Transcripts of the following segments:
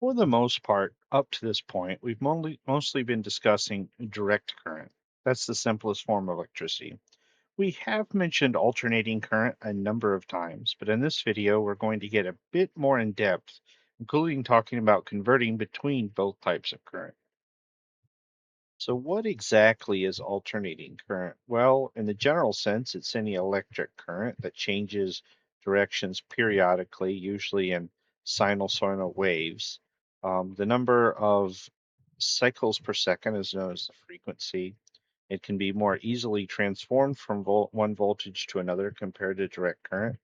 For the most part, up to this point, we've mostly been discussing direct current. That's the simplest form of electricity. We have mentioned alternating current a number of times, but in this video, we're going to get a bit more in depth, including talking about converting between both types of current. So, what exactly is alternating current? Well, in the general sense, it's any electric current that changes directions periodically, usually in sinusoidal waves. The number of cycles per second is known as the frequency. It can be more easily transformed from one voltage to another compared to direct current.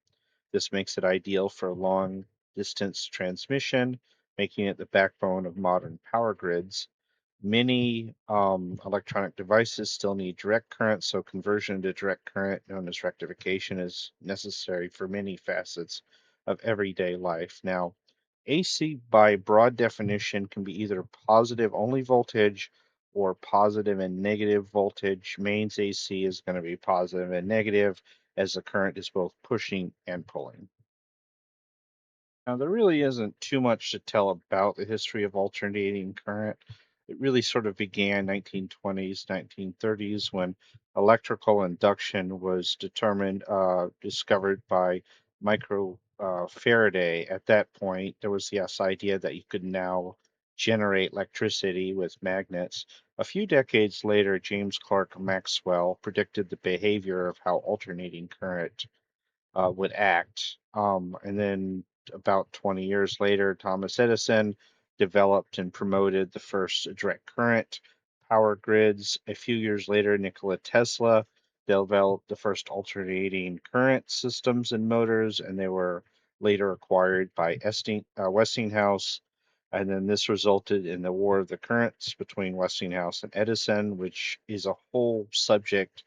This makes it ideal for long distance transmission, making it the backbone of modern power grids. Many electronic devices still need direct current, so conversion to direct current, known as rectification, is necessary for many facets of everyday life. Now, AC by broad definition can be either positive only voltage or positive and negative voltage. Mains AC is going to be positive and negative as the current is both pushing and pulling. Now, there really isn't too much to tell about the history of alternating current. It really sort of began 1920s, 1930s when electrical induction was discovered by micro Faraday. At that point, there was this idea that you could now generate electricity with magnets. A few decades later, James Clerk Maxwell predicted the behavior of how alternating current would act. And then about 20 years later, Thomas Edison developed and promoted the first direct current power grids. A few years later, Nikola Tesla developed the first alternating current systems and motors, and they were later acquired by Westinghouse. And then this resulted in the War of the Currents between Westinghouse and Edison, which is a whole subject.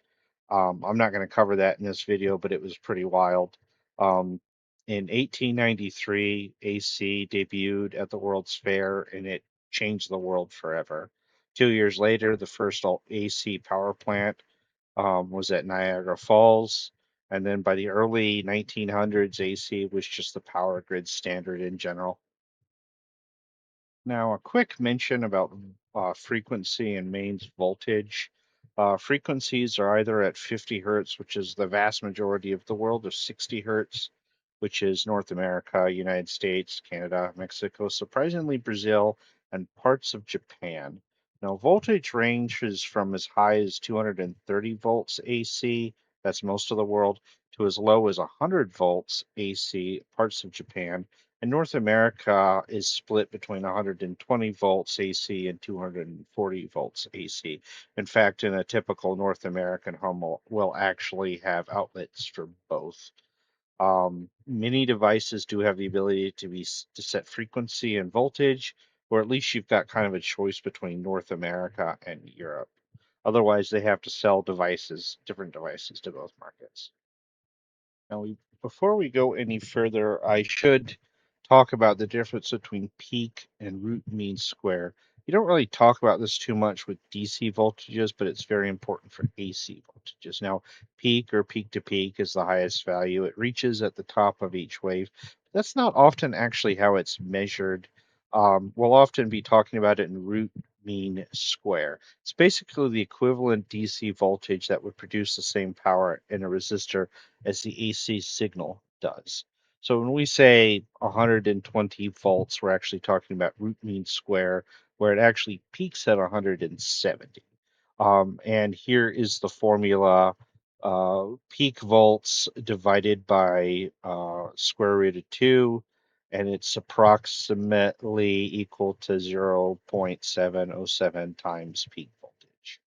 I'm not going to cover that in this video, but it was pretty wild. Um, in 1893, AC debuted at the World's Fair and it changed the world forever. 2 years later, the first AC power plant was at Niagara Falls. And then by the early 1900s, AC was just the power grid standard in general. Now, a quick mention about frequency and mains voltage. Frequencies are either at 50 hertz, which is the vast majority of the world, or 60 hertz, which is North America, United States, Canada, Mexico, surprisingly Brazil, and parts of Japan. Now, voltage ranges from as high as 230 volts AC, that's most of the world, to as low as 100 volts AC, parts of Japan, and North America is split between 120 volts AC and 240 volts AC. In fact, in a typical North American home will actually have outlets for both. Many devices do have the ability to set frequency and voltage, or at least you've got kind of a choice between North America and Europe. Otherwise, they have to sell different devices to both markets. Now, before we go any further, I should talk about the difference between peak and root mean square. You don't really talk about this too much with DC voltages, but it's very important for AC voltages. Now, peak or peak to peak is the highest value. It reaches at the top of each wave. That's not often actually how it's measured. We'll often be talking about it in root mean square. It's basically the equivalent DC voltage that would produce the same power in a resistor as the AC signal does. So when we say 120 volts, we're actually talking about root mean square, where it actually peaks at 170. And here is the formula. Peak volts divided by square root of 2, and it's approximately equal to 0.707 times peak voltage.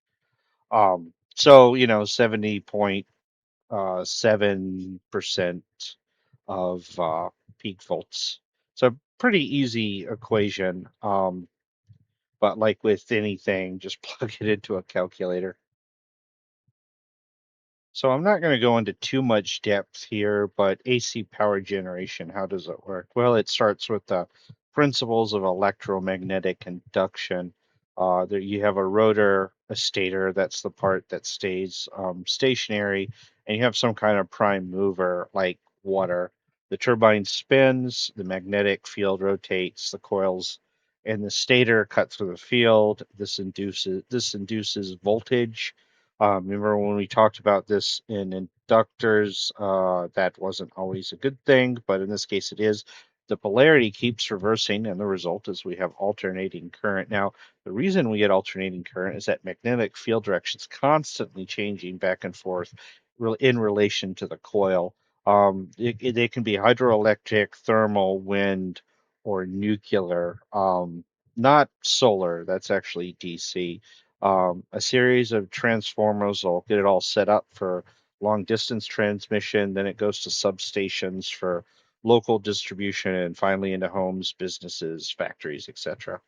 So, 70.7% of peak volts. So pretty easy equation. But like with anything, just plug it into a calculator. So I'm not going to go into too much depth here, but AC power generation, how does it work? Well, it starts with the principles of electromagnetic induction. There you have a rotor, a stator, that's the part that stays stationary, and you have some kind of prime mover like water. The turbine spins, the magnetic field rotates, the coils and the stator cut through the field. This induces voltage. Remember when we talked about this in inductors, that wasn't always a good thing, but in this case it is. The polarity keeps reversing, and the result is we have alternating current. Now, the reason we get alternating current is that magnetic field direction is constantly changing back and forth in relation to the coil. They can be hydroelectric, thermal, wind, or nuclear. Not solar, that's actually DC. A series of transformers will get it all set up for long distance transmission, then it goes to substations for local distribution, and finally into homes, businesses, factories, etc.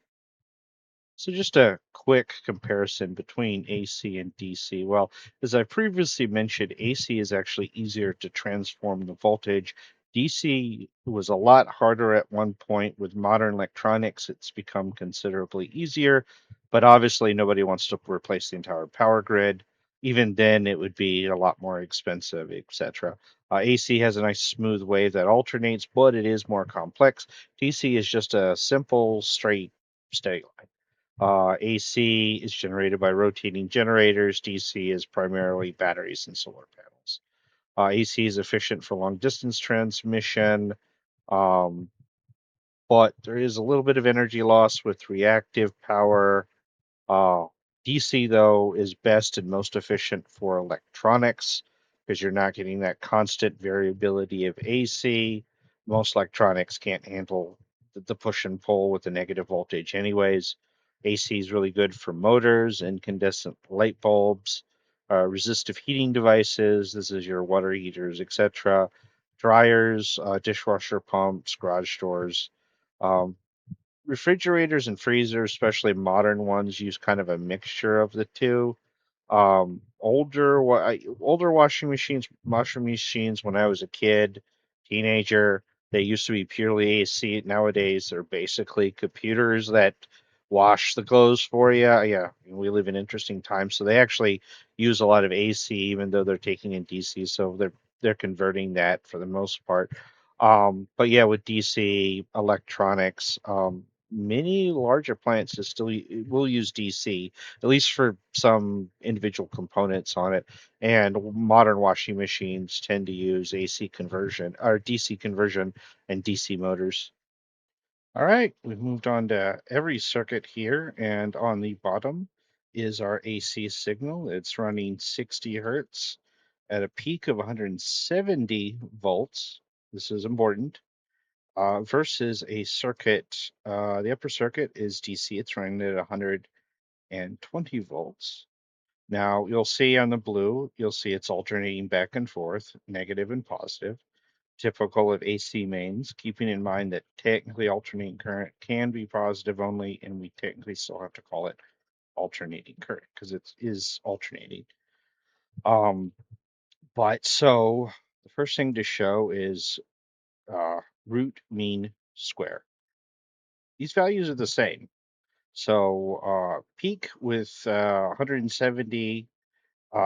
So just a quick comparison between AC and DC. Well, as I previously mentioned, AC is actually easier to transform the voltage. DC was a lot harder at one point. With modern electronics, it's become considerably easier, but obviously nobody wants to replace the entire power grid. Even then, it would be a lot more expensive, etc. AC has a nice smooth wave that alternates, but it is more complex. DC is just a simple, straight, steady line. AC is generated by rotating generators. DC is primarily batteries and solar panels. AC is efficient for long distance transmission, um, but there is a little bit of energy loss with reactive power. uh, DC, though, is best and most efficient for electronics because you're not getting that constant variability of AC. Most electronics can't handle the push and pull with the negative voltage, anyways. AC is really good for motors, incandescent light bulbs, resistive heating devices. This is your water heaters, etc. Dryers, dishwasher pumps, garage doors. Um, Refrigerators and freezers, especially modern ones, use kind of a mixture of the two. Older washing machines when I was a kid, teenager, they used to be purely AC. Nowadays, they're basically computers that wash the clothes for you. Yeah, we live in interesting times, so they actually use a lot of AC, even though they're taking in DC. So they're converting that for the most part. But yeah, with DC electronics, many large appliances will use DC, at least for some individual components on it. And modern washing machines tend to use AC conversion or DC conversion and DC motors. All right, we've moved on to every circuit here, and on the bottom is our AC signal. It's running 60 hertz at a peak of 170 volts. This is important. Versus a circuit, the upper circuit is DC. It's running at 120 volts. Now you'll see on the blue, you'll see it's alternating back and forth, negative and positive, typical of AC mains, keeping in mind that technically alternating current can be positive only, and we technically still have to call it alternating current because it is alternating. Um, but so the first thing to show is root mean square. These values are the same. So peak with 170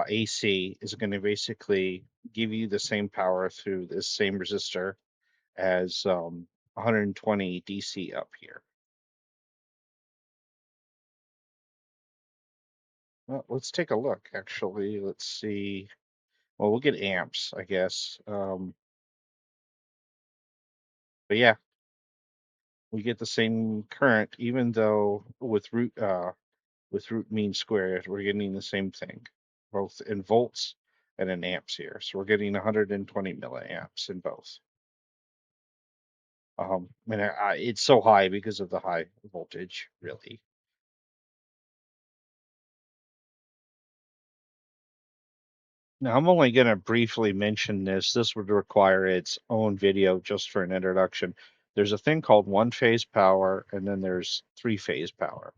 AC is going to basically give you the same power through this same resistor as 120 DC up here. Well, let's take a look, actually. Let's see. Well, we'll get amps, I guess. But yeah, we get the same current, even though with root mean squared, we're getting the same thing, both in volts and in amps here. So we're getting 120 milliamps in both. And it's so high because of the high voltage, really. Now, I'm only going to briefly mention this. This would require its own video just for an introduction. There's a thing called one-phase power, and then there's three-phase power.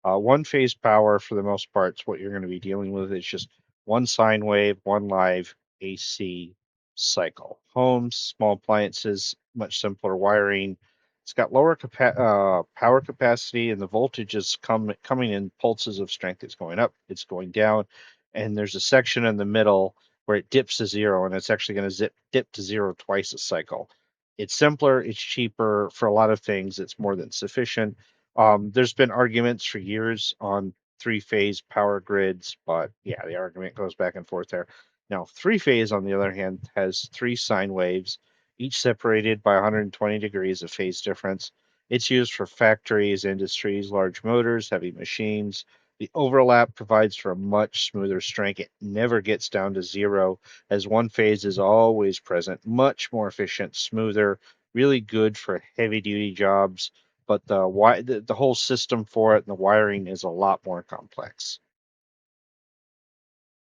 One-phase power, for the most part, is what you're going to be dealing with. It's just one sine wave, one live AC cycle. Homes, small appliances, much simpler wiring. It's got lower power capacity, and the voltage is coming in pulses of strength. It's going up, it's going down, and there's a section in the middle where it dips to zero, and it's actually going to dip to zero twice a cycle. It's simpler, it's cheaper for a lot of things. It's more than sufficient. There's been arguments for years on three-phase power grids, but yeah, the argument goes back and forth there. Now, three-phase, on the other hand, has three sine waves, each separated by 120 degrees of phase difference. It's used for factories, industries, large motors, heavy machines. The overlap provides for a much smoother strength. It never gets down to zero, as one phase is always present. Much more efficient, smoother, really good for heavy-duty jobs, but the whole system for it and the wiring is a lot more complex.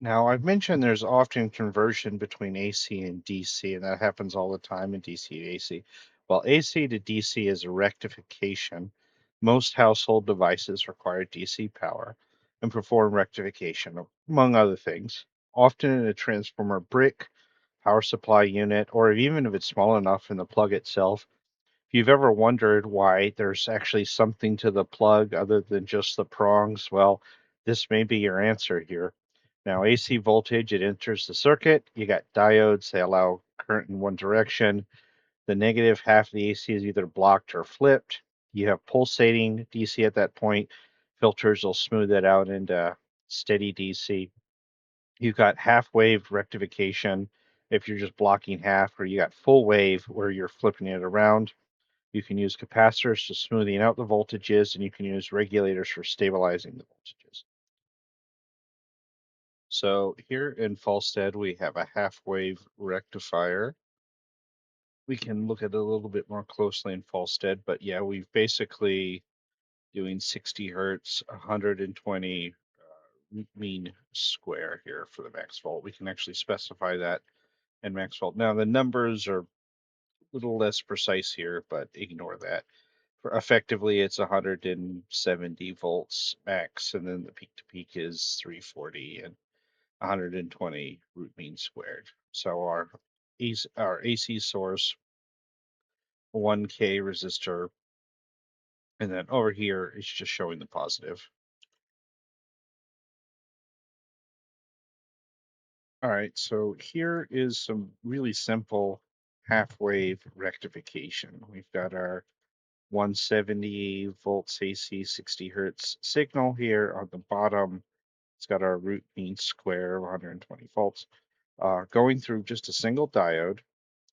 Now, I've mentioned there's often conversion between AC and DC, and that happens all the time in DC to AC. While AC to DC is a rectification, most household devices require DC power and perform rectification, among other things, often in a transformer brick, power supply unit, or even if it's small enough in the plug itself. If you've ever wondered why there's actually something to the plug other than just the prongs, well, this may be your answer here. Now, AC voltage, it enters the circuit. You got diodes, they allow current in one direction. The negative half of the AC is either blocked or flipped. You have pulsating DC at that point. Filters will smooth it out into steady DC. You've got half wave rectification if you're just blocking half, or you got full wave where you're flipping it around. You can use capacitors for smoothing out the voltages, and you can use regulators for stabilizing the voltages. So here in Falstead, we have a half-wave rectifier. We can look at it a little bit more closely in Falstead, but yeah, we've basically doing 60 hertz, 120 mean square here for the max volt. We can actually specify that in max volt. Now the numbers are a little less precise here, but ignore that. Effectively, it's 170 volts max, and then the peak to peak is 340 and 120 root mean squared. So our AC source, 1K resistor, and then over here it's just showing the positive. All right, so here is some really simple half wave rectification. We've got our 170 volts AC 60 hertz signal here on the bottom. It's got our root mean square of 120 volts going through just a single diode.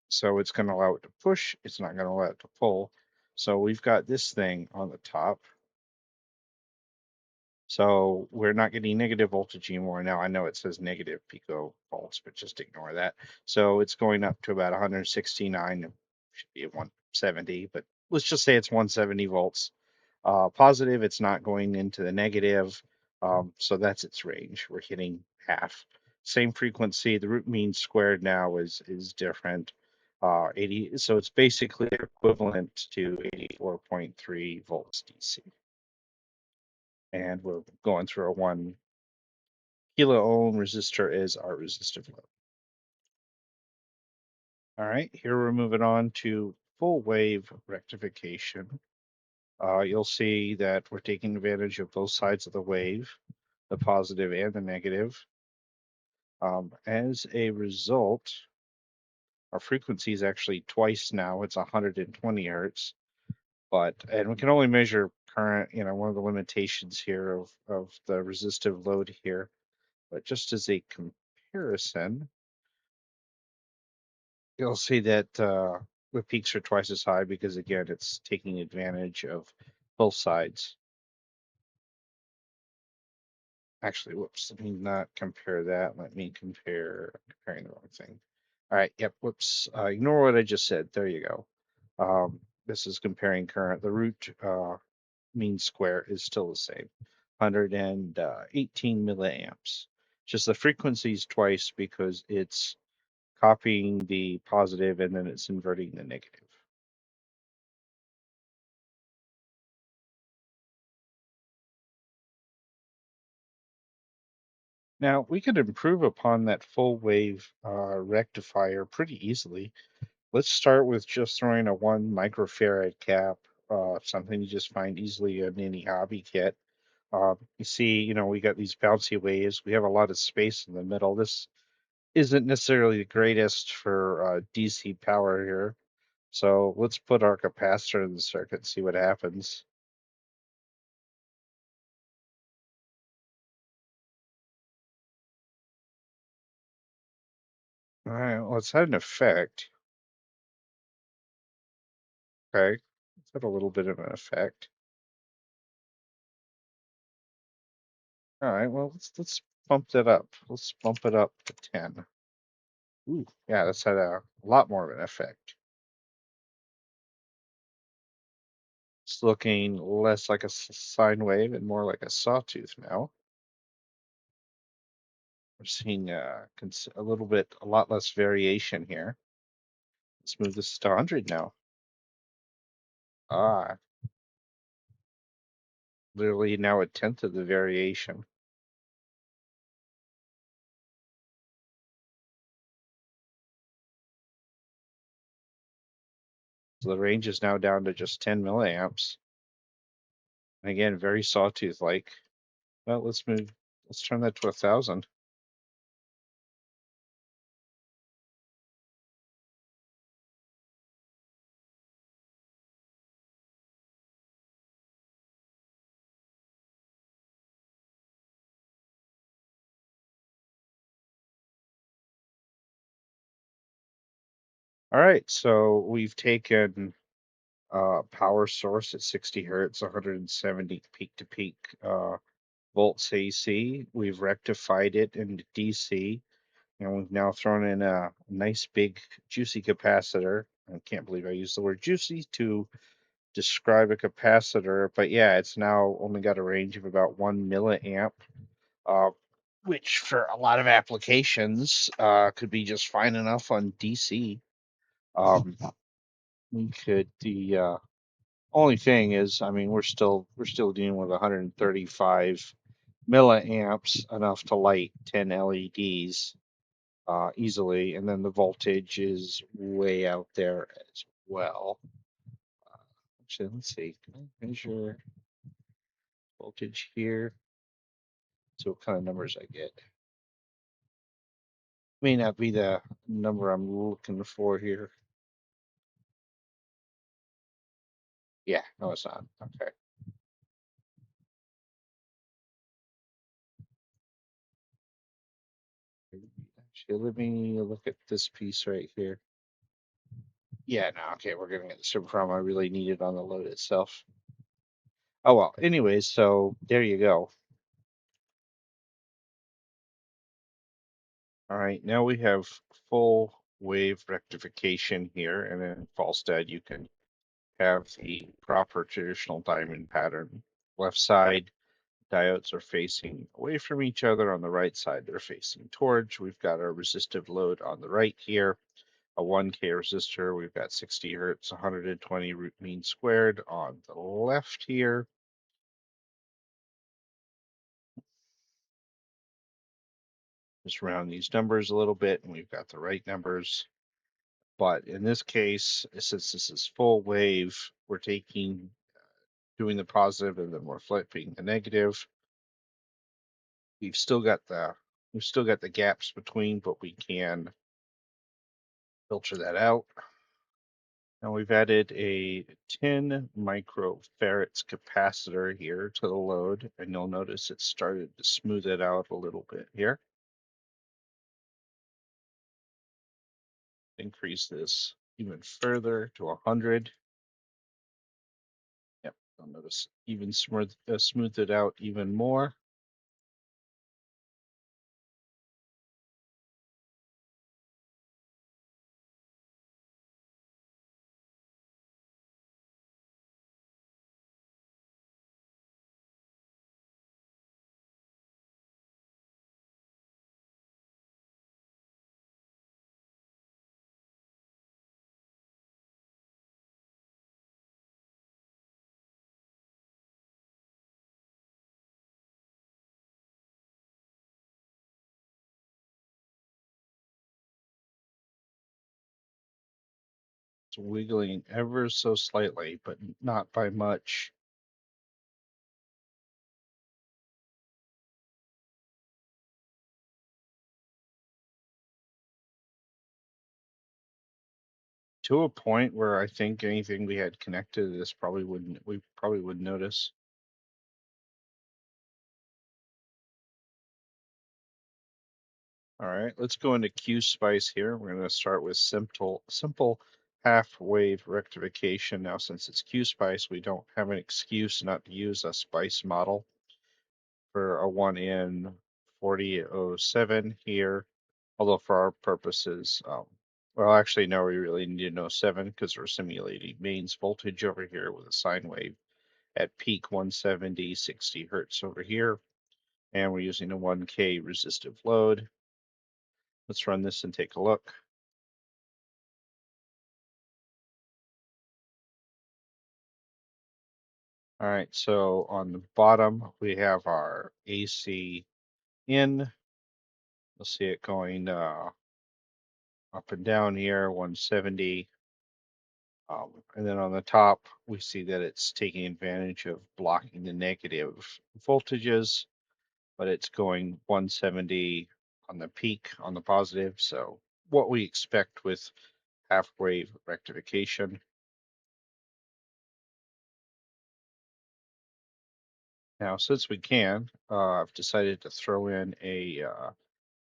So it's going to allow it to push. It's not going to allow it to pull. So we've got this thing on the top. So we're not getting negative voltage anymore. Now I know it says negative picovolts, but just ignore that. So it's going up to about 169, should be at 170, but let's just say it's 170 volts. Positive, it's not going into the negative. So that's its range. We're hitting half. Same frequency. The root mean squared now is different. 80, so it's basically equivalent to 84.3 volts DC. And we're going through a 1 kilo ohm resistor is our resistive load. All right, here we're moving on to full wave rectification. You'll see that we're taking advantage of both sides of the wave, the positive and the negative. As a result, our frequency is actually twice now. It's 120 hertz, and we can only measure current, one of the limitations here of the resistive load here. But just as a comparison, you'll see that the peaks are twice as high because, again, it's taking advantage of both sides. Actually, whoops, let me not compare that. Let me comparing the wrong thing. All right, yep, whoops, ignore what I just said. There you go. This is comparing current. The root mean square is still the same, 118 milliamps. Just the frequencies twice because it's copying the positive and then it's inverting the negative. Now, we could improve upon that full wave rectifier pretty easily. Let's start with just throwing a 1 microfarad cap, something you just find easily in any hobby kit. You see, we got these bouncy waves. We have a lot of space in the middle. This isn't necessarily the greatest for DC power here. So let's put our capacitor in the circuit and see what happens. All right, well, it's had an effect. Okay, it's had a little bit of an effect. All right, well, let's bump that up. Let's bump it up to 10. Ooh, yeah, that's had a lot more of an effect. It's looking less like a sine wave and more like a sawtooth now. We're seeing a little bit, a lot less variation here. Let's move this to 100 now. Ah, literally now a tenth of the variation. So the range is now down to just 10 milliamps. And again, very sawtooth-like. Well, let's turn that to 1,000. All right, so we've taken power source at 60 hertz, 170 peak to peak volts AC. We've rectified it into DC, and we've now thrown in a nice big juicy capacitor. I can't believe I used the word juicy to describe a capacitor, but yeah, it's now only got a range of about 1 milliamp, uh, which for a lot of applications could be just fine enough on DC. Um, we could the only thing is, I mean, we're still dealing with 135 milliamps, enough to light 10 LEDs easily, and then the voltage is way out there as well. Actually, let's see. Can I measure voltage here? So what kind of numbers I get? May not be the number I'm looking for here. Yeah, no, it's not. Okay. Actually, let me look at this piece right here. Yeah, no, okay, we're gonna get the super problem I really needed on the load itself. Oh well, anyways, so there you go. All right, now we have full wave rectification here, and in Falstad you can have the proper traditional diamond pattern. Left side diodes are facing away from each other. On the right side, they're facing towards. We've got our resistive load on the right here, a 1K resistor. We've got 60 hertz, 120 root mean squared on the left here. Just round these numbers a little bit, and we've got the right numbers. But in this case, since this is full wave, we're doing the positive and then we're flipping the negative. We've still got the gaps between, but we can filter that out. Now we've added a 10 microfarads capacitor here to the load, and you'll notice it started to smooth it out a little bit here. Increase this even further to 100. Yep, you'll notice even smooth it out even more. It's wiggling ever so slightly, but not by much. To a point where I think anything we had connected to this we probably wouldn't notice. All right, let's go into QSpice here. We're going to start with simple half wave rectification. Now, since it's QSpice, we don't have an excuse not to use a spice model for a 1N 4007 here. Although for our purposes, well, actually, no, we really need to know 7 because we're simulating mains voltage over here with a sine wave at peak 170, 60 hertz over here. And we're using a 1K resistive load. Let's run this and take a look. All right, so on the bottom, we have our AC in. You'll see it going up and down here, 170. And then on the top, we see that it's taking advantage of blocking the negative voltages, but it's going 170 on the peak on the positive. So what we expect with half wave rectification. Now, since we can, I've decided to throw in a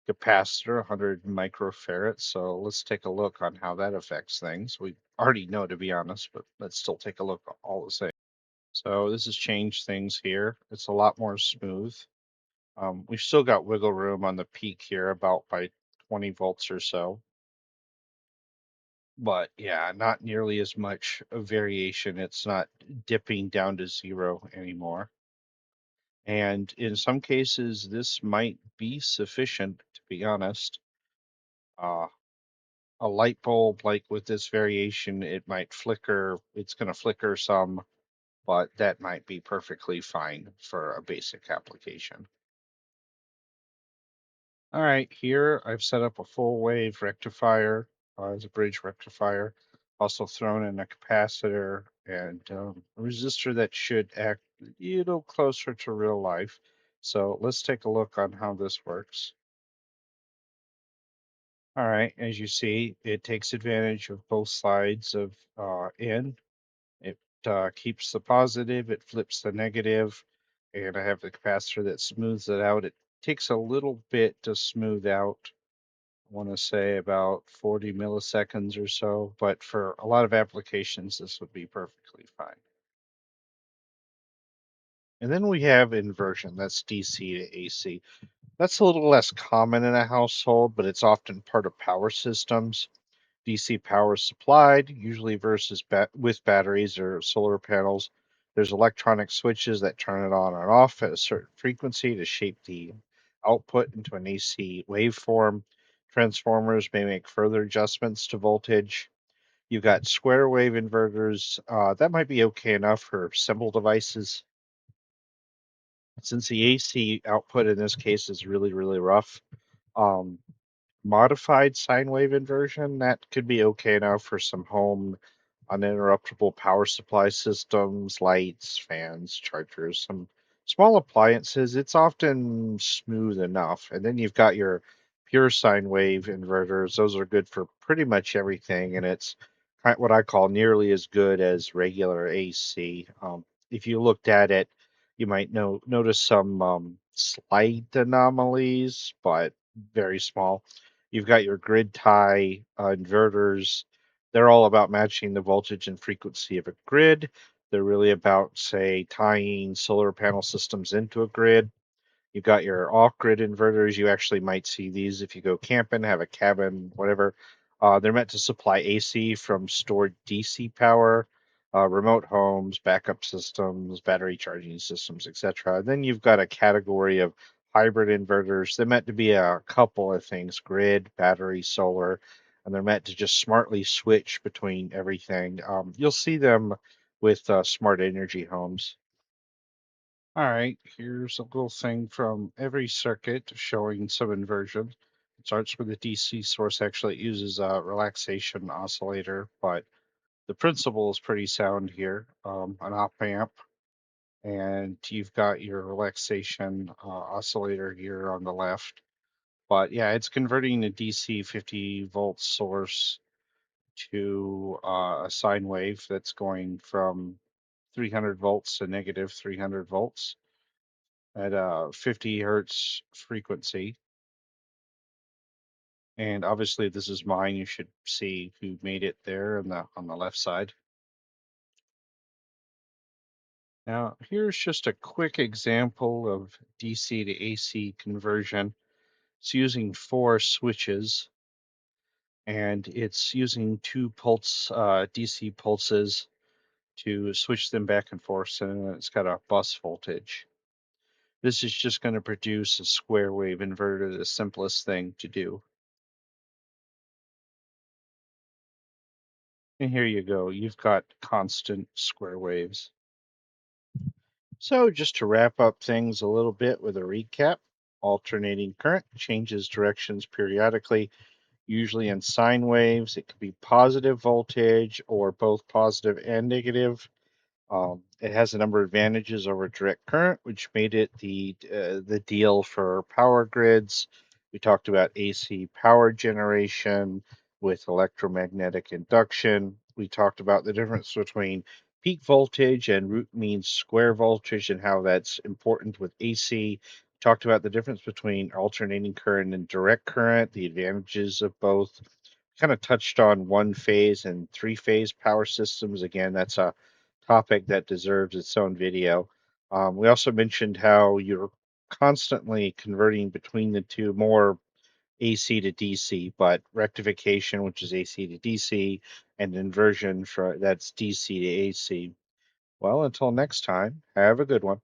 capacitor, 100 microfarads. So let's take a look on how that affects things. We already know, to be honest, but let's still take a look all the same. So this has changed things here. It's a lot more smooth. We've still got wiggle room on the peak here, about by 20 volts or so. But yeah, not nearly as much of variation. It's not dipping down to zero anymore. And in some cases, this might be sufficient, to be honest. Uh, a light bulb, like with this variation, it might flicker. It's going to flicker some, but that might be perfectly fine for a basic application. All right, here I've set up a full wave rectifier as a bridge rectifier. Also thrown in a capacitor and a resistor that should act a little closer to real life. So let's take a look on how this works. All right, as you see, it takes advantage of both sides of in. It keeps the positive, it flips the negative, and I have the capacitor that smooths it out. It takes a little bit to smooth out. I want to say about 40 milliseconds or so, but for a lot of applications, this would be perfectly fine. And then we have inversion, that's DC to AC. That's a little less common in a household, but it's often part of power systems. DC power is supplied, usually versus with batteries or solar panels. There's electronic switches that turn it on and off at a certain frequency to shape the output into an AC waveform. Transformers may make further adjustments to voltage. You've got square wave inverters. That might be okay enough for simple devices. Since the AC output in this case is really, really rough, um, modified sine wave inversion, that could be okay now for some home uninterruptible power supply systems, lights, fans, chargers, some small appliances. It's often smooth enough. And then you've got your pure sine wave inverters. Those are good for pretty much everything. And it's what I call nearly as good as regular AC. If you looked at it, you might notice some slight anomalies, but very small. You've got your grid tie inverters. They're all about matching the voltage and frequency of a grid. They're really about, say, tying solar panel systems into a grid. You've got your off-grid inverters. You actually might see these if you go camping, have a cabin, whatever. They're meant to supply AC from stored DC power, remote homes, backup systems, battery charging systems, etc. Then you've got a category of hybrid inverters. They're meant to be a couple of things: grid, battery, solar, and they're meant to just smartly switch between everything. You'll see them with smart energy homes. All right, here's a little thing from every circuit showing some inversion. It starts with a DC source. Actually, it uses a relaxation oscillator, but the principle is pretty sound here. An op amp, and you've got your relaxation oscillator here on the left. But yeah, it's converting a DC 50 volt source to a sine wave that's going from 300 volts to negative 300 volts at a 50 hertz frequency. And obviously this is mine. You should see who made it there on the left side. Now, here's just a quick example of DC to AC conversion. It's using four switches and it's using two DC pulses to switch them back and forth, and then it's got a bus voltage. This is just going to produce a square wave inverter, the simplest thing to do. And here you go, you've got constant square waves. So just to wrap up things a little bit with a recap, alternating current changes directions periodically, usually in sine waves. It could be positive voltage or both positive and negative. It has a number of advantages over direct current, which made it the deal for power grids. We talked about AC power generation with electromagnetic induction. We talked about the difference between peak voltage and root mean square voltage and how that's important with AC. Talked about the difference between alternating current and direct current, the advantages of both. Kind of touched on one phase and three phase power systems. Again, that's a topic that deserves its own video. We also mentioned how you're constantly converting between the two, more AC to DC, but rectification, which is AC to DC, and inversion for that's DC to AC. Well, until next time, have a good one.